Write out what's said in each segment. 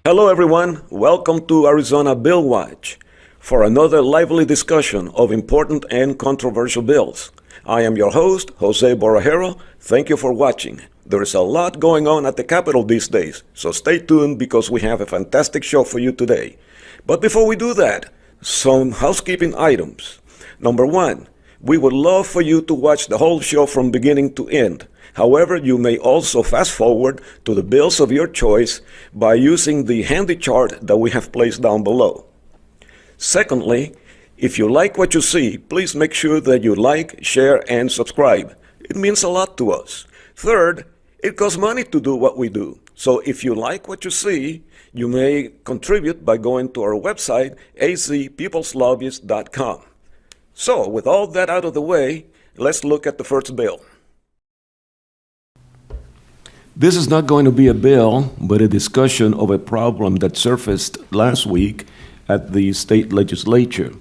Hello everyone, welcome to Arizona Bill Watch for another lively discussion of important and controversial bills. I am your host, Jose Borrajero. Thank you for watching. There is a lot going on at the Capitol these days, so stay tuned because we have a fantastic show for you today. But before we do that, some housekeeping items. Number one, we would love for you to watch the whole show from beginning to end. However, you may also fast forward to the bills of your choice by using the handy chart that we have placed down below. Secondly, if you like what you see, please make sure that you like, share, and subscribe. It means a lot to us. Third, it costs money to do what we do. So if you like what you see, you may contribute by going to our website, azpeopleslobbyist.com. So with all that out of the way, let's look at the first bill. This is not going to be a bill, but a discussion of a problem that surfaced last week at the state legislature.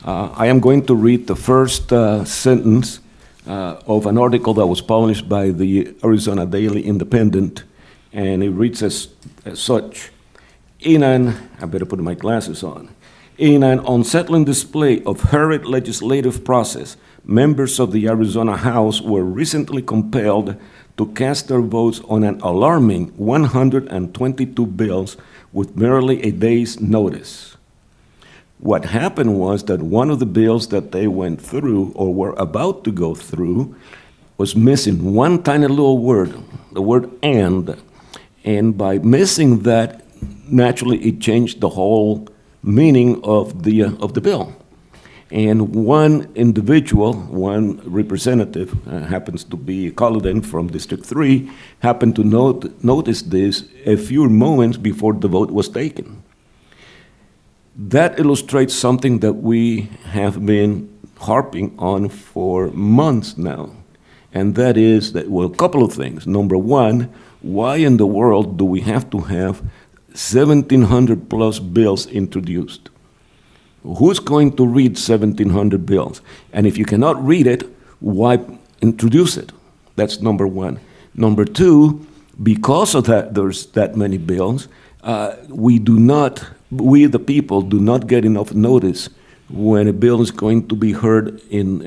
I am going to read the first sentence of an article that was published by the Arizona Daily Independent, and it reads as such. I better put my glasses on. In an unsettling display of hurried legislative process, members of the Arizona House were recently compelled to cast their votes on an alarming 122 bills with merely a day's notice. What happened was that one of the bills that they went through or were about to go through was missing one tiny little word, the word "and." And by missing that, naturally it changed the whole meaning of the bill. And one individual, one representative, happens to be Culloden from District 3, happened to notice this a few moments before the vote was taken. That illustrates something that we have been harping on for months now, and that is that, well, a couple of things. Number one, why in the world do we have to have 1,700 plus bills introduced? Who's going to read 1,700 bills? And if you cannot read it, why introduce it? That's number one. Number two, because of that, there's that many bills, we the people do not get enough notice when a bill is going to be heard in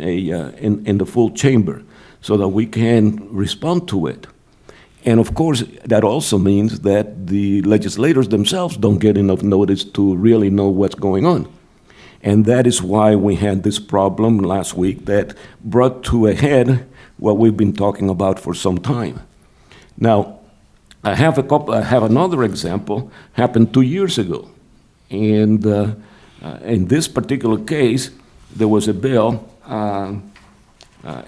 the full chamber so that we can respond to it. And of course, that also means that the legislators themselves don't get enough notice to really know what's going on. And that is why we had this problem last week that brought to a head what we've been talking about for some time. Now, I have another example, happened 2 years ago. And in this particular case, there was a bill,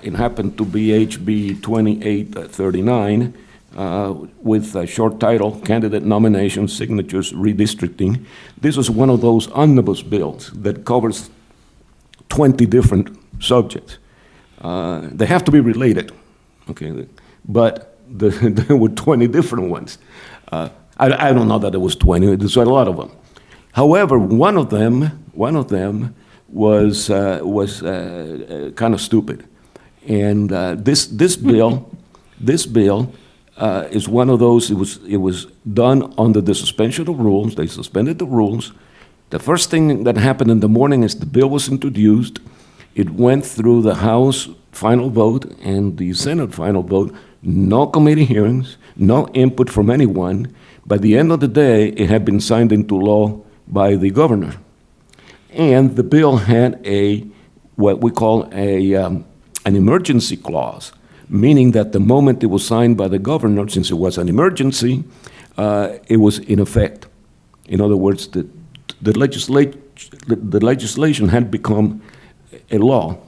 it happened to be HB 2839, with a short title, Candidate Nominations, Signatures, Redistricting. This was one of those omnibus bills that covers 20 different subjects. They have to be related, okay? But there were 20 different ones. I don't know that it was 20, there's a lot of them. However, one of them was kind of stupid. And this bill is one of those. It was done under the suspension of rules. They suspended the rules. The first thing that happened in the morning is the bill was introduced. It went through the House final vote and the Senate final vote. No committee hearings, no input from anyone. By the end of the day, it had been signed into law by the governor. And the bill had what we call an emergency clause, meaning that the moment it was signed by the governor, since it was an emergency, it was in effect. In other words, the legislation had become a law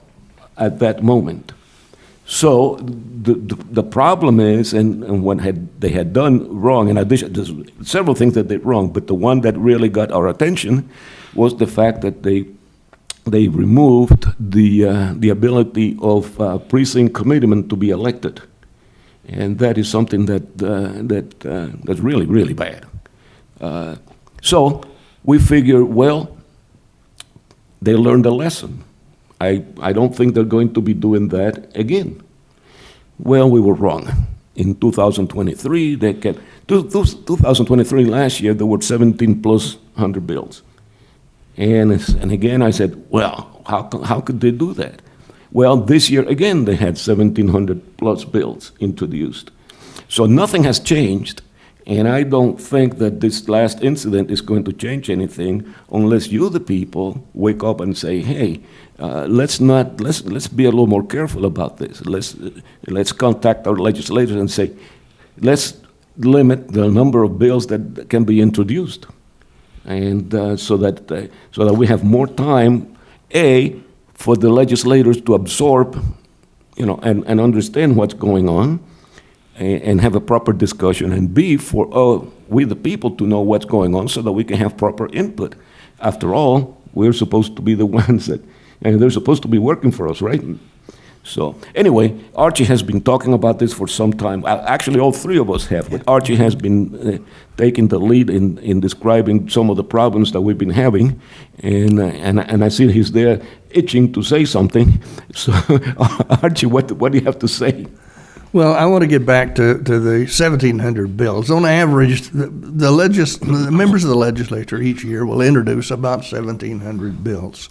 at that moment. So the problem is, and what they had done wrong, in addition, there's several things that they did wrong, but the one that really got our attention was the fact that they removed the ability of precinct committeemen to be elected, and that is something that's really, really bad. So we figure, well, they learned a lesson. I don't think they're going to be doing that again. Well, we were wrong. in 2023, 2023 last year, there were 17 plus 100 bills. And again, I said, well, how could they do that? Well, this year, again, they had 1,700 plus bills introduced. So nothing has changed, and I don't think that this last incident is going to change anything unless you, the people, wake up and say, hey, let's be a little more careful about this. Let's contact our legislators and say, let's limit the number of bills that can be introduced. And so that we have more time, A, for the legislators to absorb, and understand what's going on, and have a proper discussion, and B, for we the people to know what's going on so that we can have proper input. After all, we're supposed to be the ones and they're supposed to be working for us, right? So anyway, Archie has been talking about this for some time. Actually, all three of us have, but Archie has been taking the lead in describing some of the problems that we've been having, and I see he's there itching to say something. So, Archie, what do you have to say? Well, I want to get back to the 1,700 bills. On average, the members of the legislature each year will introduce about 1,700 bills.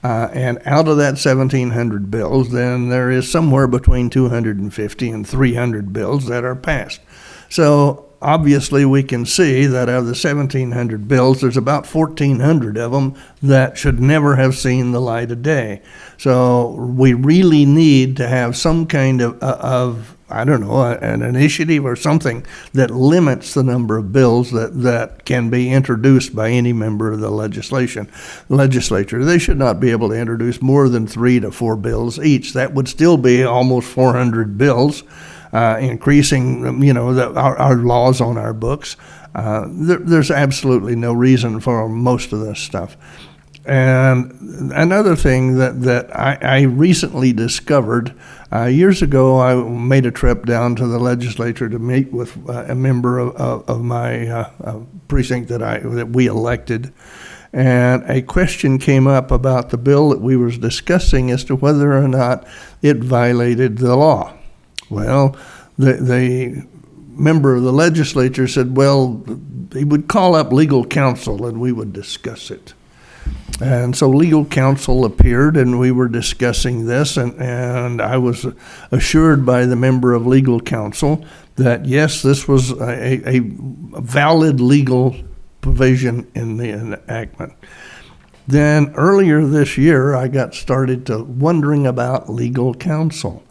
And out of that 1,700 bills, then there is somewhere between 250 and 300 bills that are passed. So obviously we can see that out of the 1,700 bills, there's about 1,400 of them that should never have seen the light of day. So we really need to have some kind of I don't know, an initiative or something that limits the number of bills that can be introduced by any member of the legislature. They should not be able to introduce more than 3 to 4 bills each. That would still be almost 400 bills, increasing, our laws on our books. There's absolutely no reason for most of this stuff. And another thing that I recently discovered, years ago, I made a trip down to the legislature to meet with a member of my precinct that we elected. And a question came up about the bill that we were discussing as to whether or not it violated the law. Well, the member of the legislature said, well, he would call up legal counsel and we would discuss it. And so legal counsel appeared and we were discussing this, and I was assured by the member of legal counsel that yes, this was a valid legal provision in the enactment. Then earlier this year, I got started to wondering about legal counsel,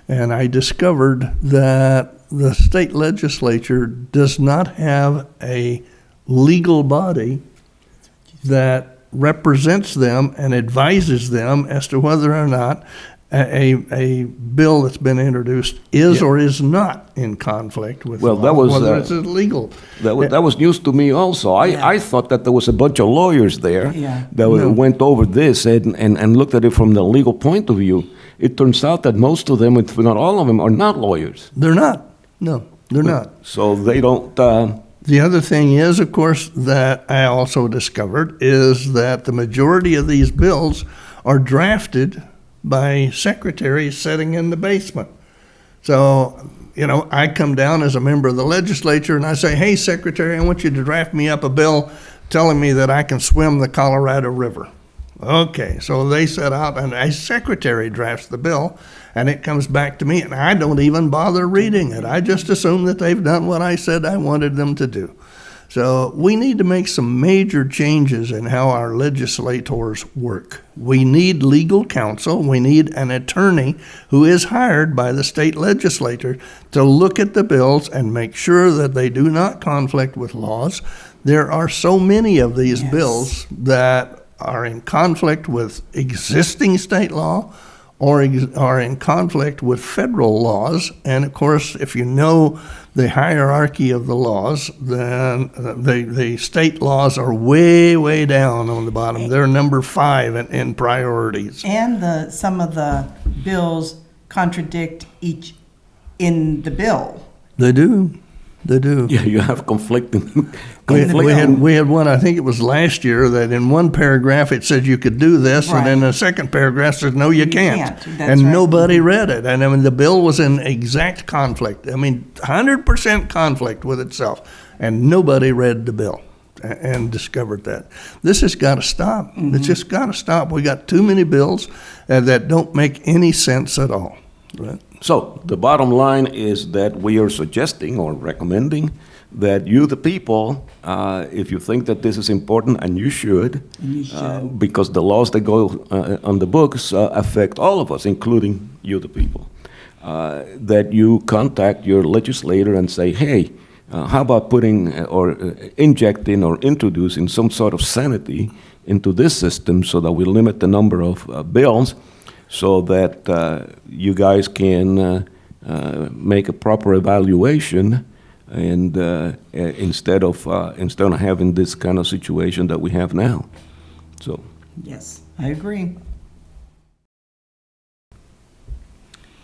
and I discovered that the state legislature does not have a legal body that represents them and advises them as to whether or not a bill that's been introduced is or is not in conflict with the law, whether it's illegal. That was news to me also. I thought that there was a bunch of lawyers there that went over this and looked at it from the legal point of view. It turns out that most of them, if not all of them, are not lawyers. They're not. No, they're not. So they don't... The other thing is, of course, that I also discovered is that the majority of these bills are drafted by secretaries sitting in the basement. So, I come down as a member of the legislature and I say, hey, secretary, I want you to draft me up a bill telling me that I can swim the Colorado River. Okay, so they set out and a secretary drafts the bill and it comes back to me and I don't even bother reading it. I just assume that they've done what I said I wanted them to do. So we need to make some major changes in how our legislators work. We need legal counsel. We need an attorney who is hired by the state legislature to look at the bills and make sure that they do not conflict with laws. There are so many of these bills that are in conflict with existing state law or are in conflict with federal laws. And of course, if you know the hierarchy of the laws, then the state laws are way, way down on the bottom. They're number 5 in priorities. And some of the bills contradict each in the bill. They do. They do. Yeah, you have conflicting. We had one, I think it was last year, that in one paragraph it said you could do this, and then Right. the second paragraph says, no, you can't. can't. That's And right. nobody read it. And I mean, the bill was in exact conflict. I mean, 100% conflict with itself. And nobody read the bill and discovered that. This has got to stop. It's just got to stop. We got too many bills that don't make any sense at all. Right? So the bottom line is that we are suggesting or recommending that you, the people, if you think that this is important, and you should, because the laws that go on the books affect all of us, including you, the people, that you contact your legislator and say, hey, how about putting or injecting or introducing some sort of sanity into this system so that we limit the number of bills so that you guys can make a proper evaluation and instead of having this kind of situation that we have now. So Yes, I agree.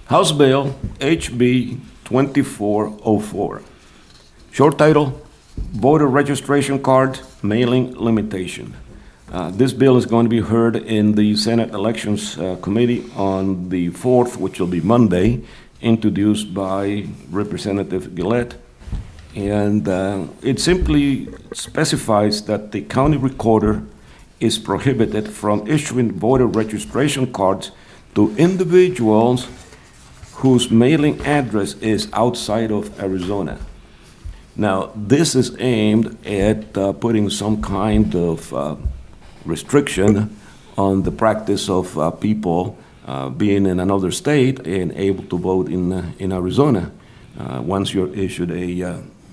House Bill HB 2404. Short title, Voter Registration Card Mailing Limitation. This bill is going to be heard in the Senate Elections Committee on the 4th, which will be Monday, introduced by Representative Gillette. And it simply specifies that the county recorder is prohibited from issuing voter registration cards to individuals whose mailing address is outside of Arizona. Now, this is aimed at putting some kind of restriction on the practice of people being in another state and able to vote in Arizona. Once you're issued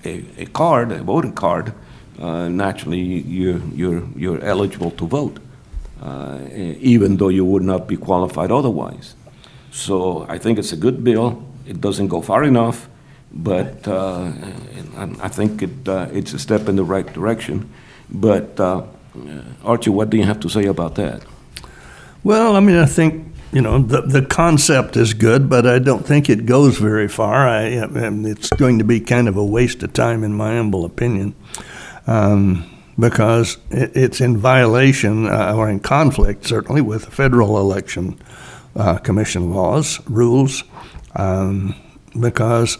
a card, a voting card, naturally you're eligible to vote, even though you would not be qualified otherwise. So I think it's a good bill. It doesn't go far enough, but I think it's a step in the right direction. But Archie, what do you have to say about that? Well, I mean, I think, the concept is good, but I don't think it goes very far. It's going to be kind of a waste of time, in my humble opinion, because it's in violation or in conflict, certainly, with federal election commission laws, rules, because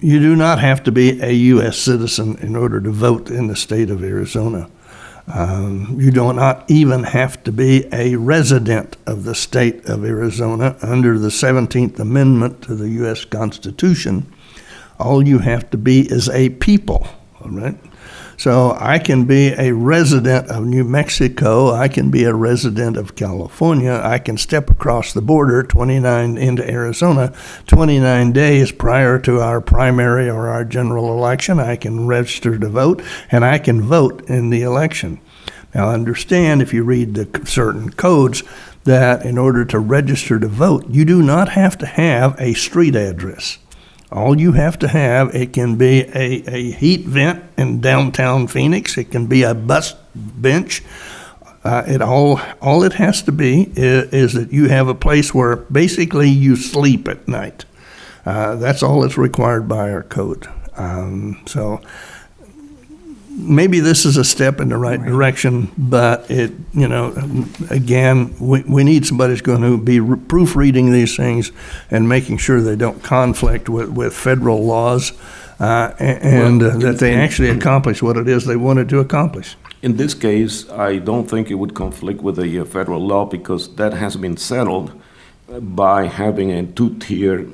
you do not have to be a U.S. citizen in order to vote in the state of Arizona. You do not even have to be a resident of the state of Arizona under the 17th Amendment to the U.S. Constitution. All you have to be is a people, all right? So I can be a resident of New Mexico, I can be a resident of California, I can step across the border into Arizona 29 days prior to our primary or our general election. I can register to vote, and I can vote in the election. Now understand, if you read the certain codes, that in order to register to vote, you do not have to have a street address. All you have to have, it can be a heat vent in downtown Phoenix. It can be a bus bench. All it has to be is that you have a place where basically you sleep at night. That's all that's required by our code. So maybe this is a step in the right direction, but again, we need somebody who's going to be proofreading these things and making sure they don't conflict with federal laws, that they actually accomplish what it is they wanted to accomplish. In this case, I don't think it would conflict with the federal law because that has been settled by having a two-tier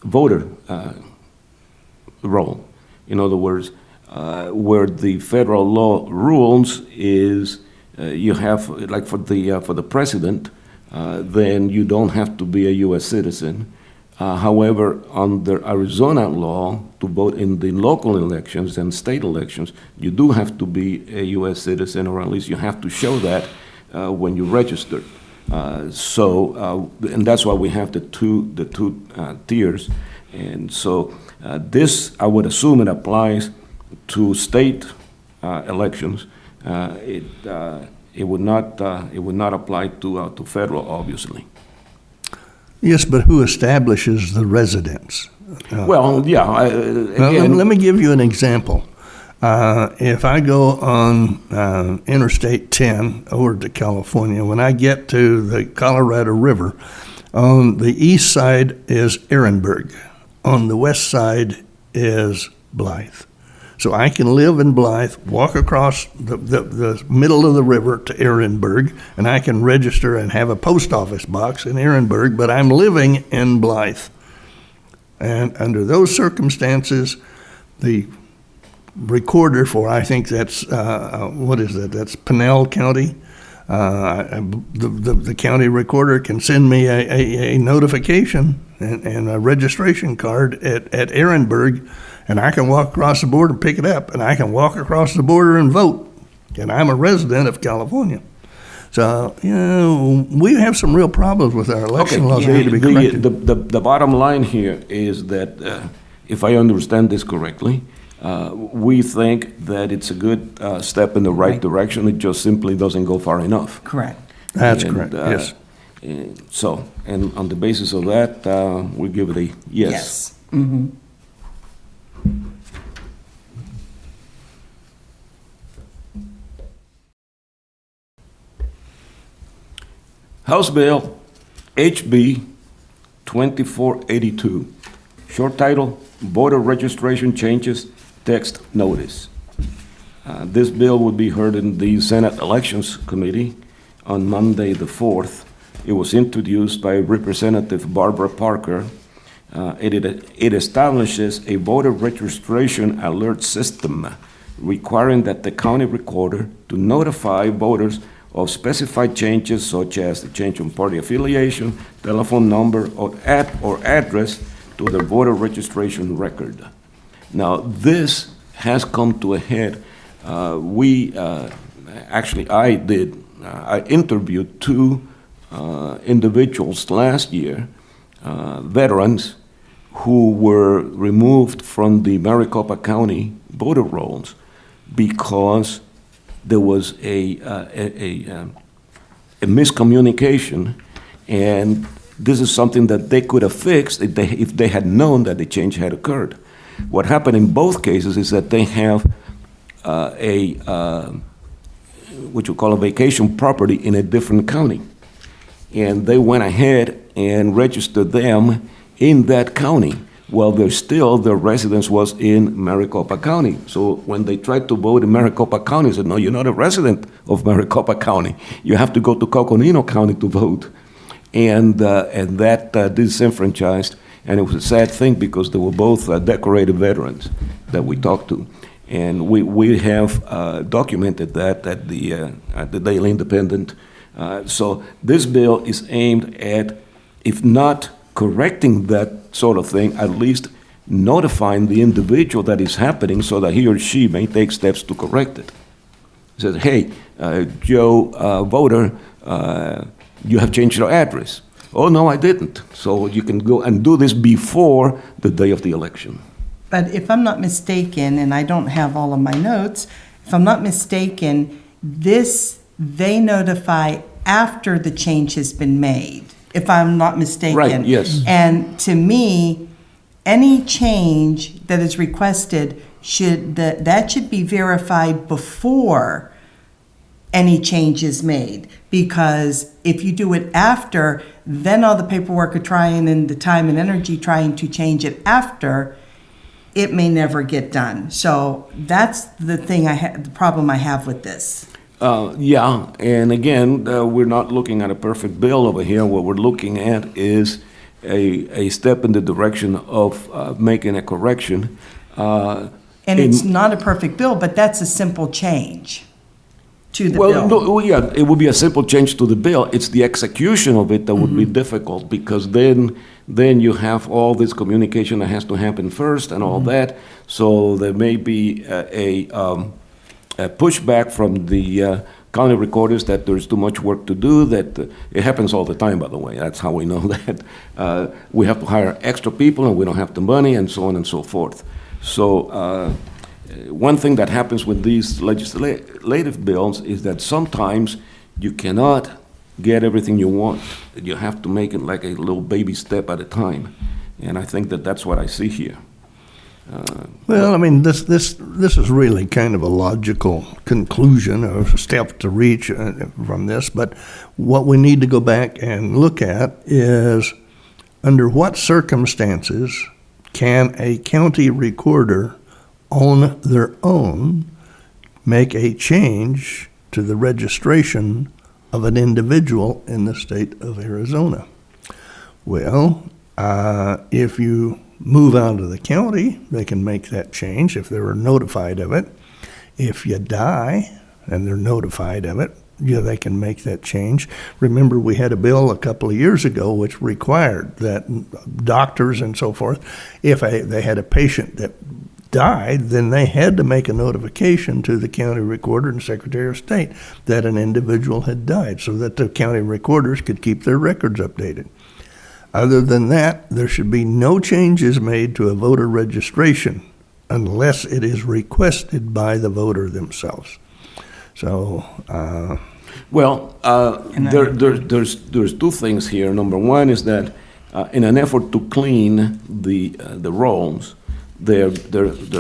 voter role. In other words, where the federal law rules is you have, like for the president, then you don't have to be a U.S. citizen. However, under Arizona law, to vote in the local elections and state elections, you do have to be a U.S. citizen, or at least you have to show that when you register. And that's why we have the two tiers. And so this, I would assume, it applies to state elections. It would not apply to federal, obviously. Yes, but who establishes the residence? Well, yeah, Well, again, let me give you an example. If I go on Interstate 10 over to California, when I get to the Colorado River, on the east side is Ehrenberg. On the west side is Blythe. So I can live in Blythe, walk across the middle of the river to Ehrenberg, and I can register and have a post office box in Ehrenberg, but I'm living in Blythe. And under those circumstances, the recorder for, I think that's, what is that? That's Pinell County. The county recorder can send me a notification and a registration card at Ehrenberg, and I can walk across the border and pick it up, and I can walk across the border and vote. And I'm a resident of California. So, we have some real problems with our election laws that need to be corrected. the bottom line here is that, if I understand this correctly, we think that it's a good step in the right direction. It just simply doesn't go far enough. Correct. That's And, correct, yes. And on the basis of that, we give it a yes. Yes. Mm-hmm. House Bill HB 2482, short title, Voter Registration Changes, Text Notice. This bill would be heard in the Senate Elections Committee on Monday, the 4th. It was introduced by Representative Barbara Parker. It establishes a voter registration alert system requiring that the county recorder to notify voters of specified changes such as the change in party affiliation, telephone number, or address to their voter registration record. Now, this has come to a head. I interviewed two individuals last year, veterans, who were removed from the Maricopa County voter rolls because there was a miscommunication, and this is something that they could have fixed if they had known that the change had occurred. What happened in both cases is that they have what you call a vacation property in a different county, and they went ahead and registered them in that county. Well, their residence was in Maricopa County. So when they tried to vote in Maricopa County, they said, no, you're not a resident of Maricopa County. You have to go to Coconino County to vote. And that disenfranchised, and it was a sad thing because they were both decorated veterans that we talked to. And we have documented that at the Daily Independent. So this bill is aimed at, if not correcting that sort of thing, at least notifying the individual that is happening so that he or she may take steps to correct it. It says, hey, Joe, voter, you have changed your address. Oh, no, I didn't. So you can go and do this before the day of the election. But if I'm not mistaken, and I don't have all of my notes, if I'm not mistaken, they notify after the change has been made, if I'm not mistaken. Right, yes. And to me, any change that is requested should be verified before any change is made. Because if you do it after, then all the paperwork of trying and the time and energy trying to change it after, it may never get done. So that's the problem I have with this. Yeah, and again, we're not looking at a perfect bill over here. What we're looking at is a step in the direction of making a correction. And it's not a perfect bill, but that's a simple change to the bill. No, yeah, it would be a simple change to the bill. It's the execution of it that would be difficult, because then you have all this communication that has to happen first and all that. So there may be a pushback from the county recorders that there's too much work to do. That it happens all the time, by the way. That's how we know that we have to hire extra people and we don't have the money, and so on and so forth. So one thing that happens with these legislative bills is that sometimes you cannot get everything you want. You have to make it like a little baby step at a time. And I think that that's what I see here. Well, I mean, this is really kind of a logical conclusion or a step to reach from this. But what we need to go back and look at is under what circumstances can a county recorder on their own make a change to the registration of an individual in the state of Arizona? Well, if you move out of the county, they can make that change if they were notified of it. If you die and they're notified of it, they can make that change. Remember, we had a bill a couple of years ago which required that doctors and so forth, if they had a patient that died, then they had to make a notification to the county recorder and secretary of state that an individual had died so that the county recorders could keep their records updated. Other than that, there should be no changes made to a voter registration unless it is requested by the voter themselves. So, there's two things here. Number one is that in an effort to clean the rolls, there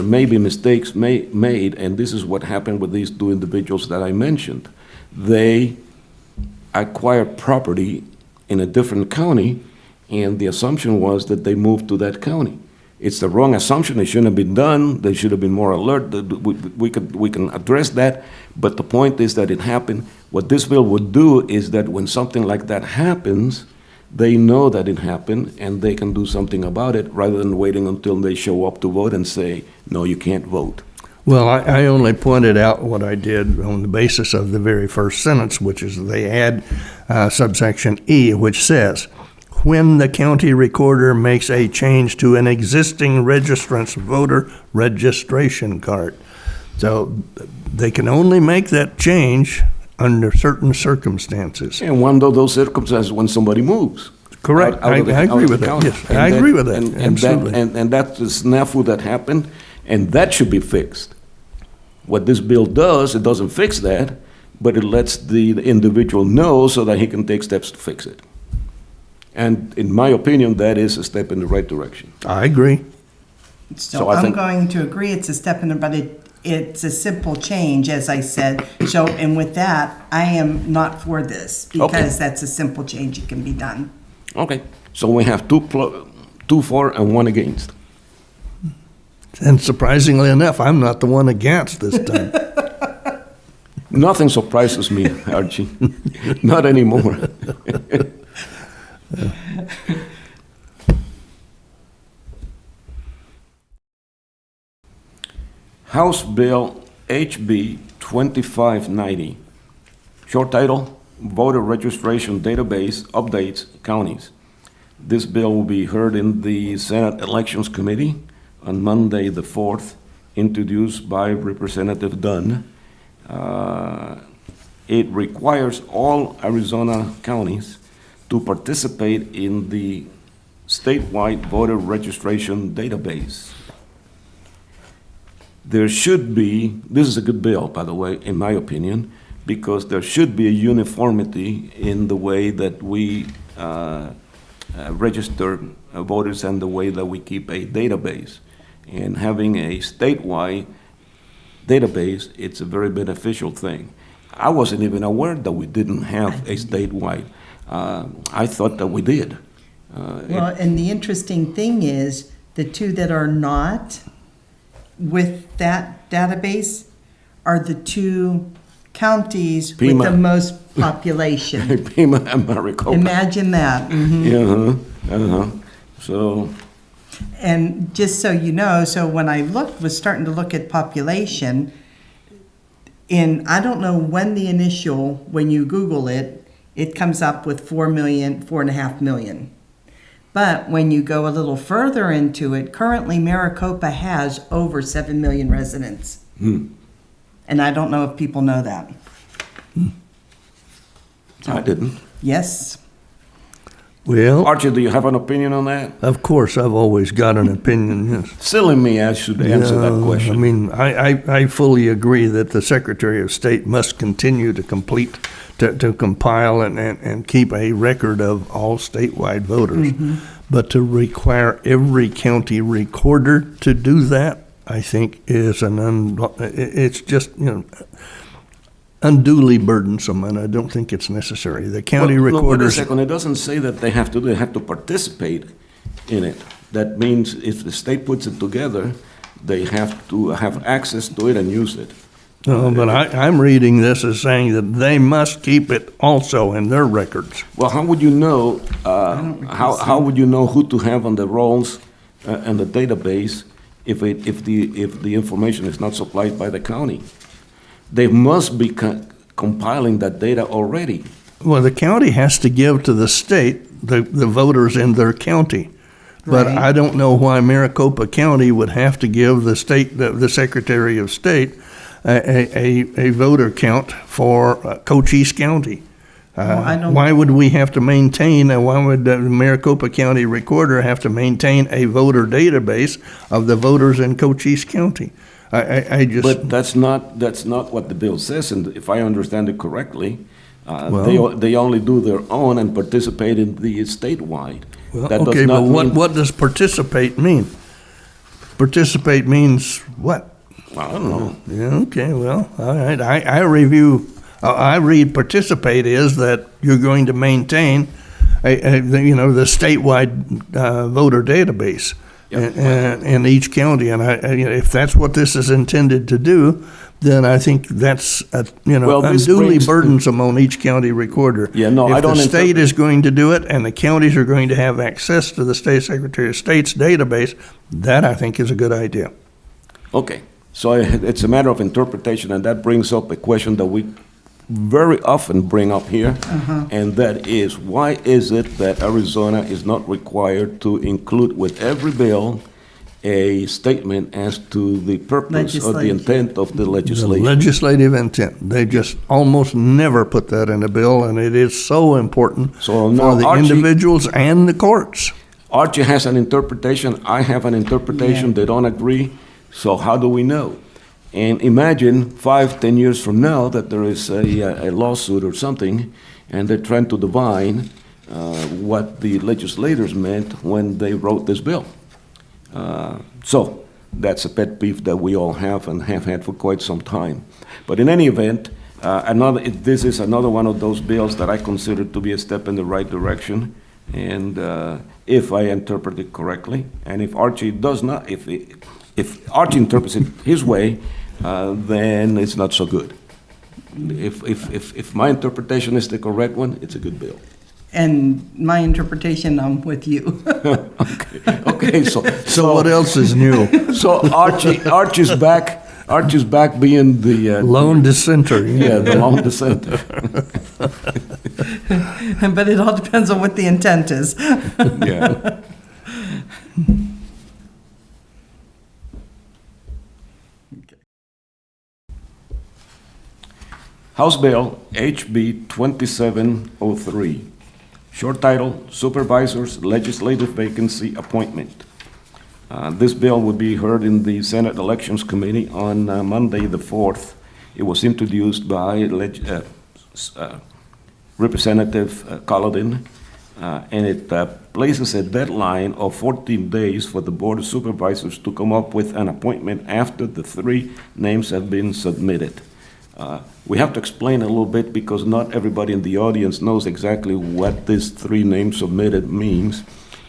may be mistakes made, and this is what happened with these two individuals that I mentioned. They acquired property in a different county, and the assumption was that they moved to that county. It's the wrong assumption. It shouldn't have been done. They should have been more alert. We can address that, but the point is that it happened. What this bill would do is that when something like that happens, they know that it happened, and they can do something about it rather than waiting until they show up to vote and say, no, you can't vote. well, I only pointed out what I did on the basis of the very first sentence, which is they add subsection E, which says, when the county recorder makes a change to an existing registrant's voter registration card. So they can only make that change under certain circumstances. And one of those circumstances when somebody moves. Correct. I agree with that. Yes, I agree with that. Absolutely. And that's the snafu that happened, and that should be fixed. What this bill does, it doesn't fix that, but it lets the individual know so that he can take steps to fix it. And in my opinion, that is a step in the right direction. I agree. So I I'm think- going to agree it's a step in, but it's a simple change, as I said. So, and with that, I am not for this because that's a simple change. It can be done. Okay, so we have two for and one against. And surprisingly enough, I'm not the one against this time. Nothing surprises me, Archie. Not anymore. House Bill HB 2590. Short title, Voter Registration Database Updates Counties. This bill will be heard in the Senate Elections Committee on Monday the 4th, introduced by Representative Dunn. It requires all Arizona counties to participate in the statewide voter registration database. There should be, this is a good bill, by the way, in my opinion, because there should be a uniformity in the way that we register voters and the way that we keep a database. And having a statewide database, it's a very beneficial thing. I wasn't even aware that we didn't have a statewide. I thought that we did. Well, and the interesting thing is, the two that are not with that database are the two counties with Pima. the most population. Pima and Maricopa. Imagine that. Mhm. Yeah, So, And just so you know, so when I was starting to look at population, I don't know when the initial, when you Google it, it comes up with 4 million, 4.5 million. But when you go a little further into it, currently Maricopa has over 7 million residents. And I don't know if people know that. I didn't. Yes. Well, Archie, do you have an opinion on that? of course, I've always got an opinion, yes. Silly me, I should answer that question. I mean, I fully agree that the Secretary of State must continue to compile and keep a record of all statewide voters. But to require every county recorder to do that, I think is it's just, unduly burdensome, and I don't think it's necessary. The county Well, recorders. wait a second, it doesn't say that they have to participate in it. That means if the state puts it together, they have to have access to it and use it. No, but I'm reading this as saying that they must keep it also in their records. Well, how would you know, how would you know who to have on the rolls and the database if the information is not supplied by the county? They must be compiling that data already. Well, the county has to give to the state the voters in their county. But Right. I don't know why Maricopa County would have to give the state, the Secretary of State, a voter count for Cochise County. I don't- Why would we have to maintain, why would the Maricopa County Recorder have to maintain a voter database of the voters in Cochise County? I just. But that's not what the bill says, and if I understand it correctly, Well- they only do their own and participate in the statewide. Well, That does okay, but not mean- what does participate mean? Participate means what? Well, I don't know. Yeah, okay, well, all right. I read participate is that you're going to maintain the statewide voter database in each county. And if that's what this is intended to do, then I think that's, Well, this unduly brings- burdensome on each county recorder. Yeah, no, I don't If the state interpret- is going to do it and the counties are going to have access to the state Secretary of State's database, that I think is a good idea. Okay, so it's a matter of interpretation, and that brings up a question that we very often bring up here, and that is, why is it that Arizona is not required to include with every bill a statement as to the purpose or the Legislature. intent of the The legislation? legislative intent. They just almost never put that in a bill, and it is so important So for now the Archie- individuals and the courts. Archie has an interpretation, I have an interpretation, Yeah. they don't agree, so how do we know? And imagine 5, 10 years from now that there is a lawsuit or something, and they're trying to divine what the legislators meant when they wrote this bill. So that's a pet peeve that we all have and have had for quite some time. But in any event, this is another one of those bills that I consider to be a step in the right direction. And if I interpret it correctly, and if Archie does not, if Archie interprets it his way, then it's not so good. If my interpretation is the correct one, it's a good bill. And my interpretation, I'm with you. Okay, So what else is new? So Archie's back. Archie's back being the Lone dissenter. yeah, the lone dissenter. But it all depends on what the intent is. Yeah. House Bill HB 2703. Short title, Supervisors Legislative Vacancy Appointment. This bill will be heard in the Senate Elections Committee on Monday, the 4th. It was introduced by Representative Collodin, and it places a deadline of 14 days for the Board of Supervisors to come up with an appointment after the 3 names have been submitted. We have to explain a little bit because not everybody in the audience knows exactly what this 3 names submitted means.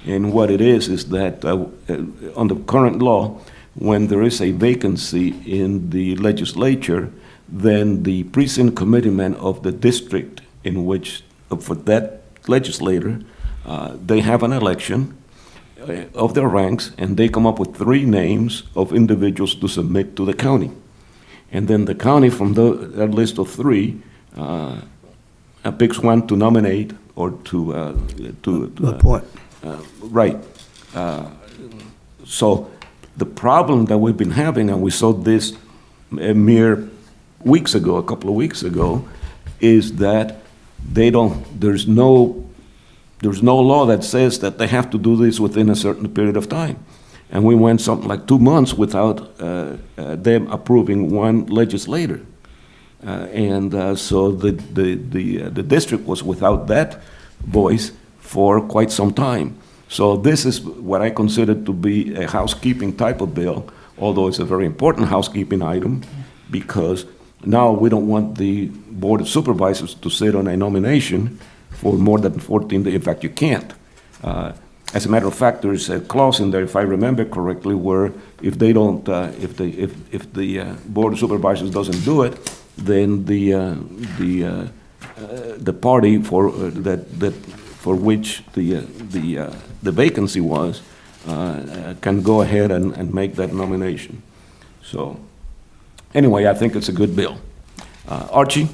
And what it is that on the current law, when there is a vacancy in the legislature, then the precinct committeeman of the district in which, for that legislator, they have an election of their ranks, and they come up with 3 names of individuals to submit to the county. And then the county, from that list of 3, picks one to nominate or to Appoint. right. So the problem that we've been having, and we saw this a mere weeks ago, a couple of weeks ago, is that there's no law that says that they have to do this within a certain period of time. And we went something like 2 months without them approving one legislator. So the district was without that voice for quite some time. So this is what I consider to be a housekeeping type of bill, although it's a very important housekeeping item, because now we don't want the Board of Supervisors to sit on a nomination for more than 14 days. In fact, you can't. As a matter of fact, there's a clause in there, if I remember correctly, where if they don't, if the Board of Supervisors doesn't do it, then the party for for which the vacancy was can go ahead and make that nomination. So anyway, I think it's a good bill. Archie,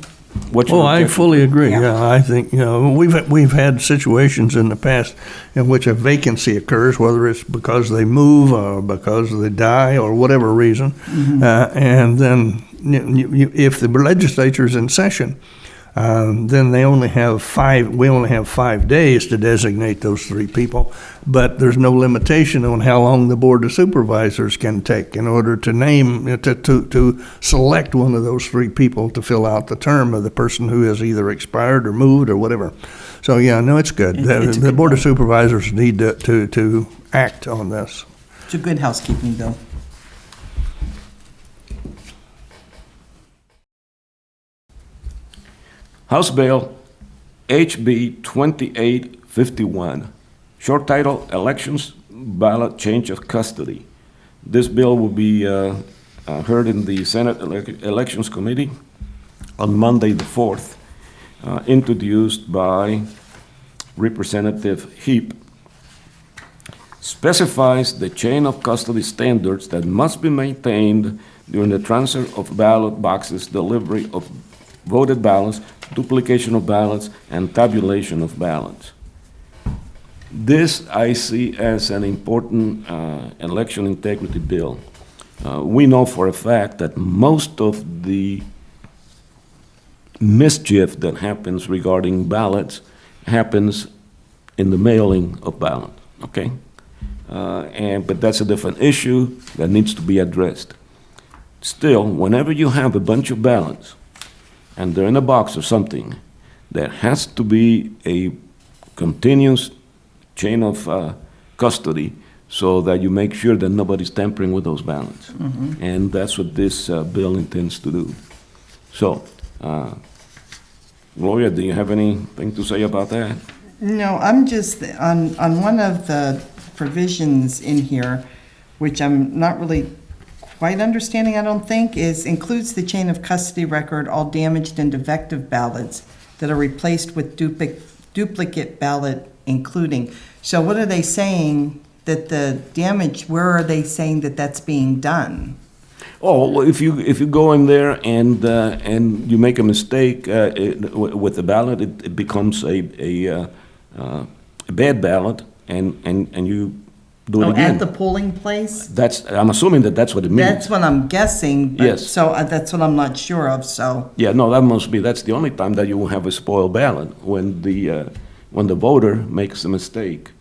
what's your Oh, I objection? fully agree. Yeah. Yeah, I think, we've had situations in the past in which a vacancy occurs, whether it's because they move or because they die or whatever reason. And then if the legislature's in session, then we only have 5 days to designate those 3 people, but there's no limitation on how long the Board of Supervisors can take in order to name, to select one of those 3 people to fill out the term of the person who has either expired or moved or whatever. So, yeah, no, it's good. It's a The good Board of bill. Supervisors need to act on this. It's a good housekeeping bill. House Bill HB 2851, short title, Elections Ballot Change of Custody. This bill will be heard in the Senate Elections Committee on Monday the 4th, introduced by Representative Heap. Specifies the chain of custody standards that must be maintained during the transfer of ballot boxes, delivery of voted ballots, duplication of ballots, and tabulation of ballots. This I see as an important election integrity bill. We know for a fact that most of the mischief that happens regarding ballots happens in the mailing of ballots, okay? But that's a different issue that needs to be addressed. Still, whenever you have a bunch of ballots, and they're in a box or something, there has to be a continuous chain of custody so that you make sure that nobody's tampering with those ballots. And that's what this bill intends to do. So, Gloria, do you have anything to say about that? No, I'm just, on one of the provisions in here, which I'm not really quite understanding, I don't think, is includes the chain of custody record, all damaged and defective ballots that are replaced with duplicate ballot including. So what are they saying that the damage, where are they saying that that's being done? Oh, well, if you go in there and you make a mistake with the ballot, it becomes a bad ballot, and you do it again. At the polling place? I'm assuming that's what it means. That's what I'm guessing, but, Yes. so that's what I'm not sure of, so. Yeah, no, that's the only time that you will have a spoiled ballot, when the voter makes a mistake.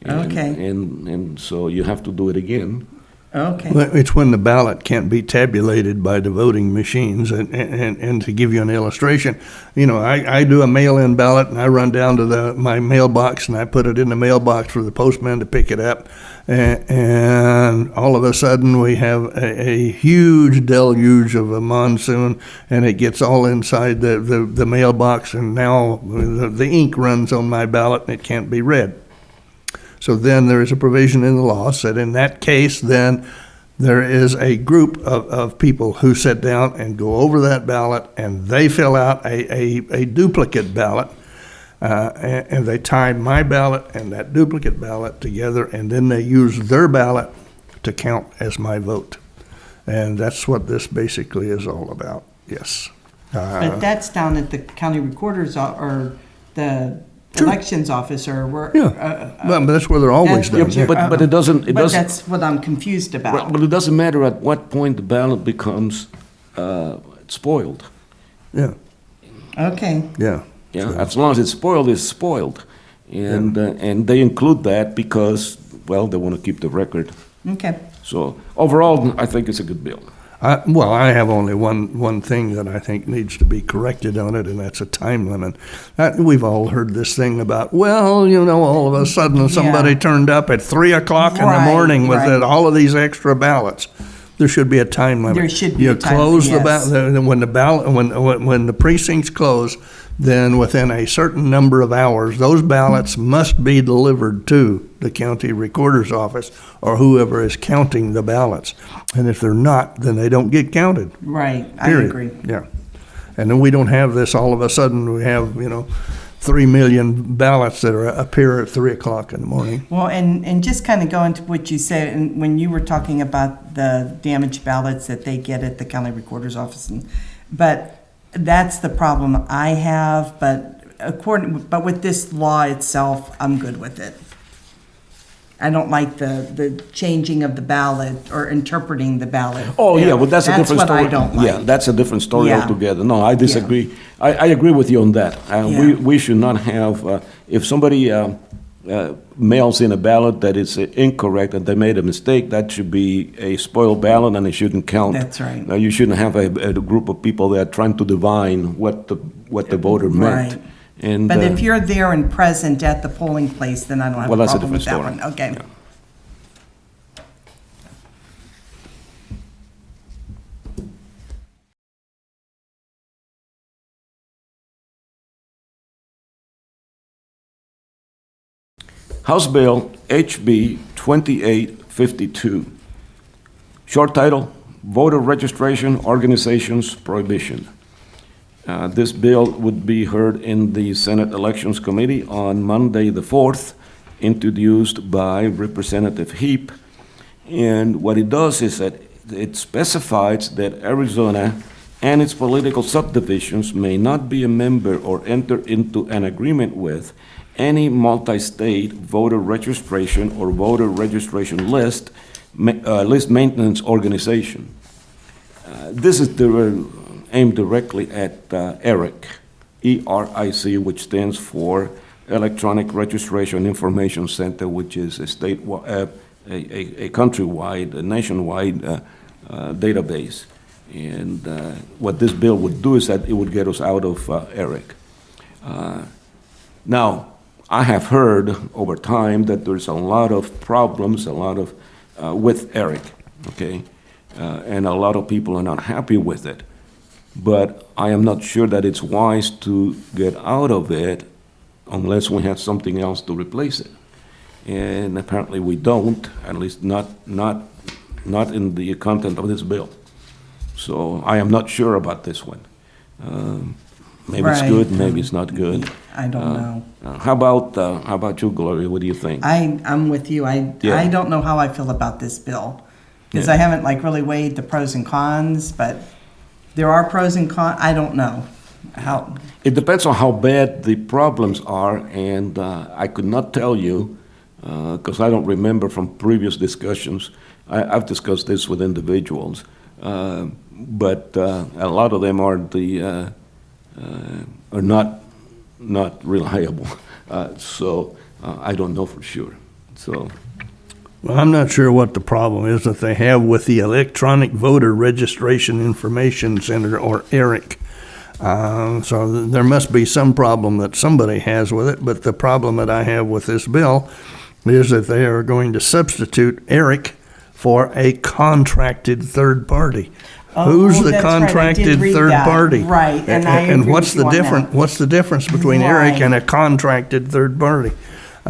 Okay. And so you have to do it again. Okay. Well, it's when the ballot can't be tabulated by the voting machines. And to give you an illustration, I do a mail-in ballot, and I run down to my mailbox, and I put it in the mailbox for the postman to pick it up. And all of a sudden, we have a huge deluge of a monsoon, and it gets all inside the mailbox, and now the ink runs on my ballot, and it can't be read. So then there is a provision in the law that in that case, then there is a group of people who sit down and go over that ballot, and they fill out a duplicate ballot, and they tie my ballot and that duplicate ballot together, and then they use their ballot to count as my vote. And that's what this basically is all about, yes. But that's down at the county recorder's, or the Sure. elections office, or where? Yeah, but that's where they're always That's done. what yeah. But it doesn't. But that's what I'm confused about. Well, it doesn't matter at what point the ballot becomes spoiled. Yeah, Okay, Yeah, as long as it's spoiled, it's spoiled, and they include that because, well, they want to keep the record. okay. So overall, I think it's a good bill. Well, I have only one thing that I think needs to be corrected on it, and that's a time limit. We've all heard this thing about, well, all of a sudden somebody turned up at 3 o'clock in the Right, morning with right. all of these extra ballots. There should be a time limit. There should be You a time close limit, yes. when the precincts close, then within a certain number of hours, those ballots must be delivered to the county recorder's office or whoever is counting the ballots. And if they're not, then they don't get counted. Right, I Period. agree. Yeah. And then we don't have this, all of a sudden, we have, 3 million ballots that appear at 3 o'clock in the morning. Well, and just kind of going to what you said, and when you were talking about the damaged ballots that they get at the county recorder's office, but that's the problem I have, but with this law itself, I'm good with it. I don't like the changing of the ballot or interpreting the ballot. Oh, yeah, well, that's a different story. That's what I don't like. Yeah, that's a different story Yeah. altogether. No, I disagree. I agree with you on that. Yeah. We should not have, if somebody mails in a ballot that is incorrect and they made a mistake, that should be a spoiled ballot and it shouldn't count. That's right. You shouldn't have a group of people that are trying to divine what the voter meant. Right. And, But if you're there and present at the polling place, then I don't have well, a that's a problem with that different one. story. Okay. Yeah. House Bill HB 2852. Short title, Voter Registration Organizations Prohibition. This bill would be heard in the Senate Elections Committee on Monday the 4th, introduced by Representative Heap. And what it does is that it specifies that Arizona and its political subdivisions may not be a member or enter into an agreement with any multi-state voter registration or voter registration list maintenance organization. This is aimed directly at ERIC, E-R-I-C, which stands for Electronic Registration Information Center, which is a countrywide, a nationwide database. And what this bill would do is that it would get us out of ERIC. Now, I have heard over time that there's a lot of problems, with ERIC, okay? And a lot of people are not happy with it. But I am not sure that it's wise to get out of it unless we have something else to replace it. And apparently we don't, at least not in the content of this bill. So I am not sure about this one. Maybe it's Right. good, maybe it's not good. I don't know. How about you, Gloria? What do you think? I'm with you. Yeah. I don't know how I feel about this bill. Because Yeah. I haven't really weighed the pros and cons, but there are pros and cons. I don't know how. It depends on how bad the problems are, and I could not tell you, because I don't remember from previous discussions. I've discussed this with individuals, but a lot of them are not reliable. So I don't know for sure. So. Well, I'm not sure what the problem is that they have with the Electronic Voter Registration Information Center, or ERIC. So there must be some problem that somebody has with it, but the problem that I have with this bill is that they are going to substitute ERIC for a contracted third party. Who's the that's right. I did contracted read third that. party? Right, and I agree what's with you the on difference? that. What's the difference between ERIC Right. and a contracted third party?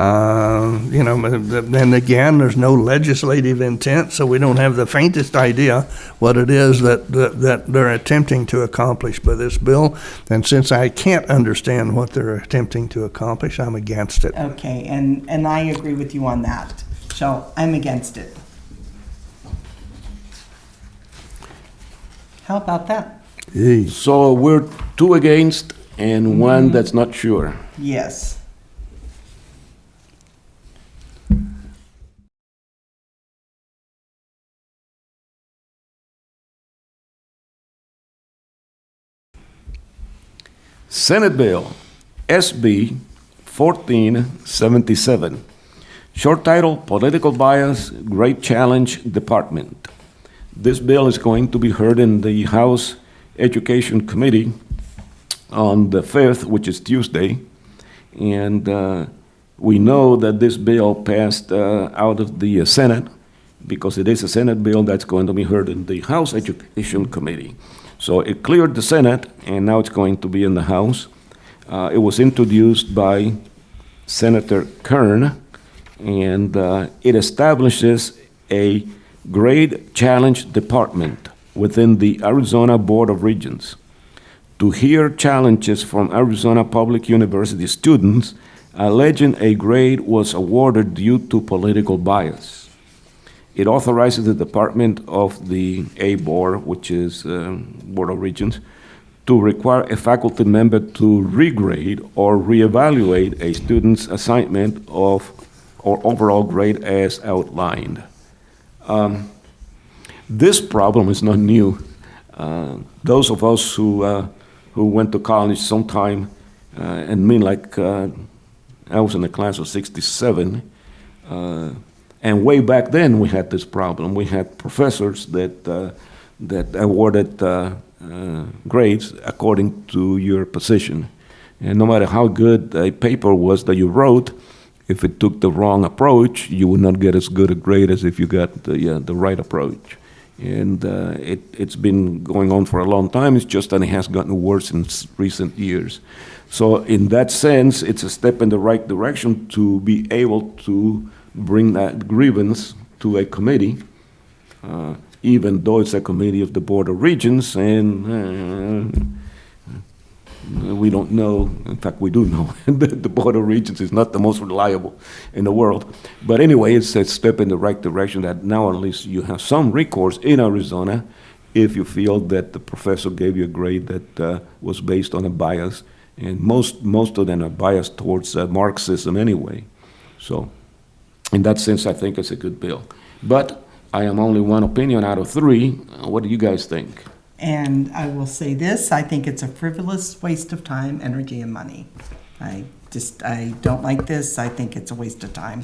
And again, there's no legislative intent, so we don't have the faintest idea what it is that they're attempting to accomplish by this bill. And since I can't understand what they're attempting to accomplish, I'm against it. Okay, and I agree with you on that. So I'm against it. How about that? Yee. So we're 2 against and one that's not sure. Yes. Senate Bill SB 1477. Short title, Political Bias, Great Challenge Department. This bill is going to be heard in the House Education Committee on the 5th, which is Tuesday. And we know that this bill passed out of the Senate because it is a Senate bill that's going to be heard in the House Education Committee. So it cleared the Senate, and now it's going to be in the House. It was introduced by Senator Kern, and it establishes a grade challenge department within the Arizona Board of Regents to hear challenges from Arizona Public University students alleging a grade was awarded due to political bias. It authorizes the Department of the A Board, which is Board of Regents, to require a faculty member to regrade or reevaluate a student's assignment of or overall grade as outlined. This problem is not new. Those of us who went to college sometime, and me, like I was in the class of '67, and way back then we had this problem. We had professors that awarded grades according to your position, and no matter how good a paper was that you wrote, if it took the wrong approach, you would not get as good a grade as if you got the right approach. And it's been going on for a long time. It's just that it has gotten worse in recent years. So in that sense, it's a step in the right direction to be able to bring that grievance to a committee, even though it's a committee of the Board of Regents, and we don't know. In fact, we do know that the Board of Regents is not the most reliable in the world. But anyway, it's a step in the right direction that now at least you have some recourse in Arizona if you feel that the professor gave you a grade that was based on a bias. And most of them are biased towards Marxism anyway. So in that sense, I think it's a good bill. But I am only one opinion out of three. What do you guys think? And I will say this, I think it's a frivolous waste of time, energy, and money. I don't like this. I think it's a waste of time.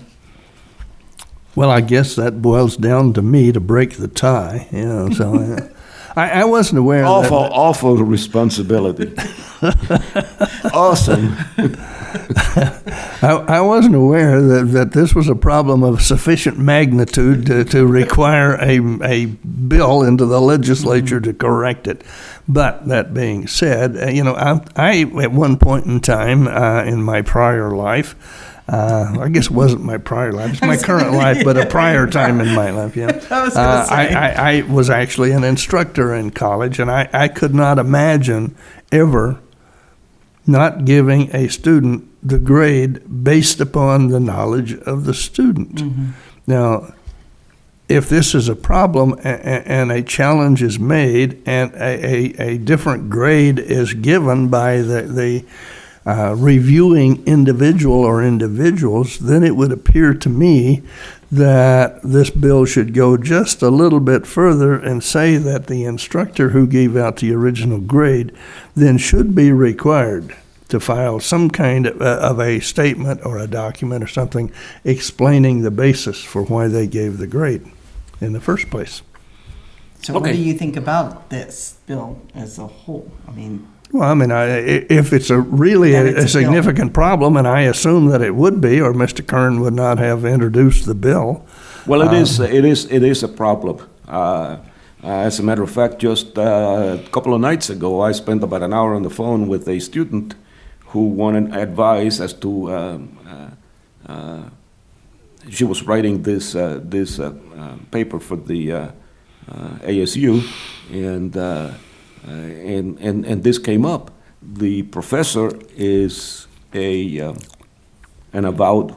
Well, I guess that boils down to me to break the tie, so I wasn't aware of that. Awful responsibility. Awesome. I wasn't aware that this was a problem of sufficient magnitude to require a bill into the legislature to correct it. But that being said, I at one point in time in my prior life, I guess it wasn't my prior life, it's my current life, but a prior time in my life, yeah. I was actually an instructor in college, and I could not imagine ever not giving a student the grade based upon the knowledge of the student. Mm-hmm. Now, if this is a problem and a challenge is made and a different grade is given by the reviewing individual or individuals, then it would appear to me that this bill should go just a little bit further and say that the instructor who gave out the original grade then should be required to file some kind of a statement or a document or something explaining the basis for why they gave the grade in the first place. So What do you think about this bill as a whole? Well, if it's a significant problem, and I assume that it would be, or Mr. Kern would not have introduced the bill. Well, it is a problem. As a matter of fact, just a couple of nights ago, I spent about an hour on the phone with a student who wanted advice as to. She was writing this paper for the ASU, and this came up. The professor is an avowed,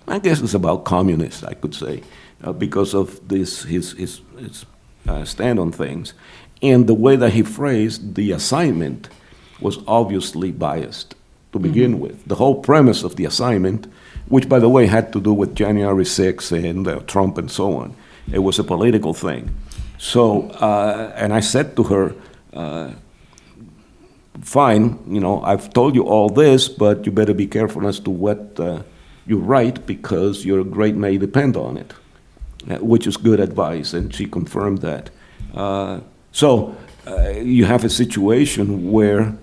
I guess it's about communist, I could say, because of this his stand on things, and the way that he phrased the assignment was obviously biased to begin with. The whole premise of the assignment, which by the way had to do with January 6th and Trump and so on, it was a political thing. So, and I said to her, fine, I've told you all this, but you better be careful as to what you write because your grade may depend on it. which is good advice, and she confirmed that. So you have a situation where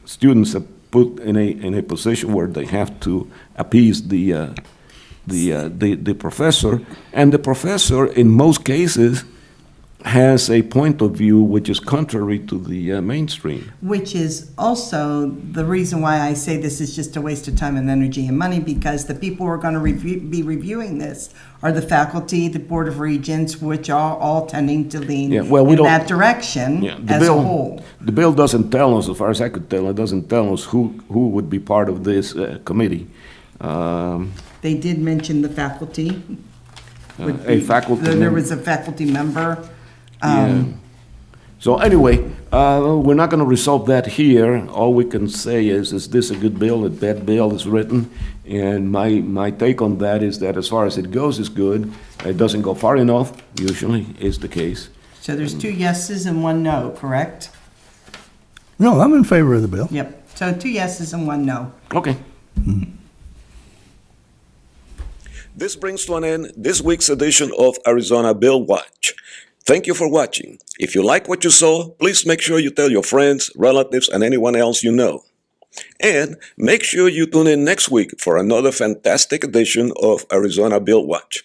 students are put in a position where they have to appease the professor, and the professor, in most cases, has a point of view which is contrary to the mainstream. Which is also the reason why I say this is just a waste of time and energy and money, because the people who are going to be reviewing this are the faculty, the Board of Regents, which are all tending to lean Yeah, well, we in don't- that direction as a whole. The bill doesn't tell us, as far as I could tell, it doesn't tell us who would be part of this committee. They did mention the faculty. would A be- faculty There member. was a faculty member. Yeah. So anyway, we're not going to resolve that here. All we can say is this a good bill? A bad bill is written? And my take on that is that as far as it goes, is good. It doesn't go far enough, usually is the case. So there's 2 yeses and 1 no, correct? No, I'm in favor of the bill. Yep. So 2 yeses and 1 no. Okay. This brings to an end this week's edition of Arizona Bill Watch. Thank you for watching. If you like what you saw, please make sure you tell your friends, relatives, and anyone else you know. And make sure you tune in next week for another fantastic edition of Arizona Bill Watch.